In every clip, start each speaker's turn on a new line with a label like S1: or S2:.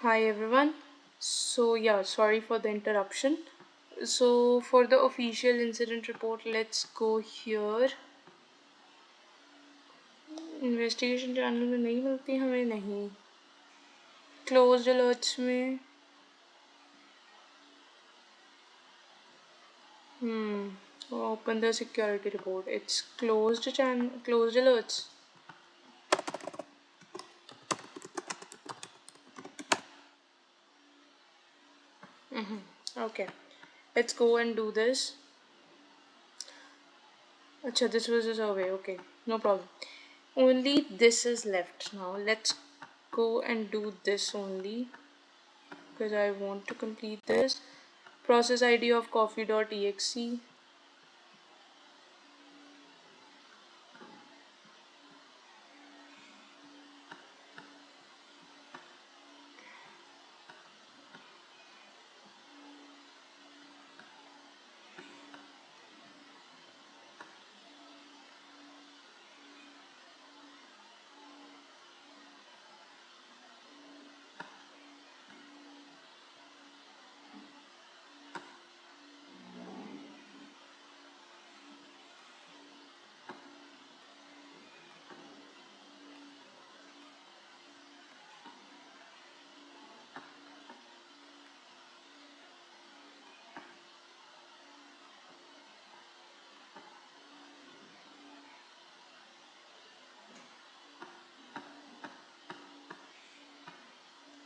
S1: Hi everyone. So yeah, sorry for the interruption. So for the official incident report, let's go here. Investigation channel में नहीं मिलती हमें नहीं. Closed alerts में. Open the security report. It's closed alerts. Okay, let's go and do this. Acha, this was a survey. Okay, no problem. Only this is left now. Let's go and do this only because I want to complete this. Process ID of coffee.exe.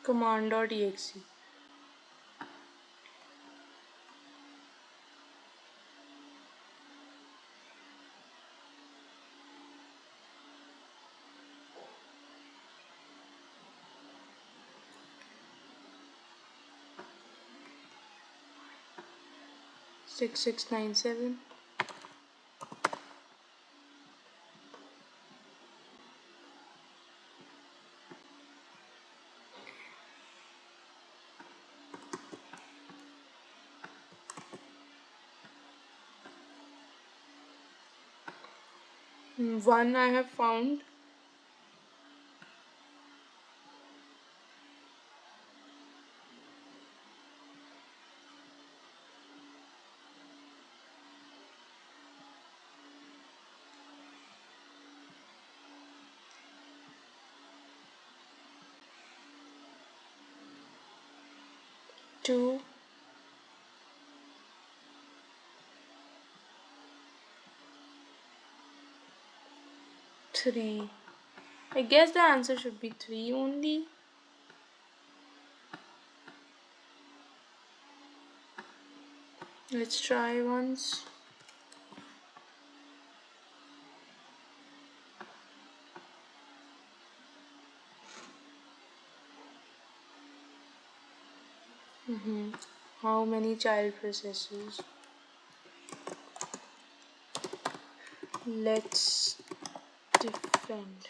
S1: Command.exe. Six 6697. One I have found. Two. Three. I guess the answer should be 3 only. Let's try once. How many child processes? Let's defend.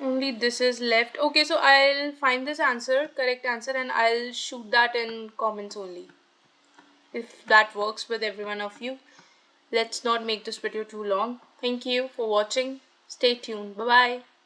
S1: Only this is left. Okay, so I'll find this correct answer, and I'll shoot that in comments only. If that works with every one of you. Let's not make this video too long. Thank you for watching. Stay tuned. Bye bye.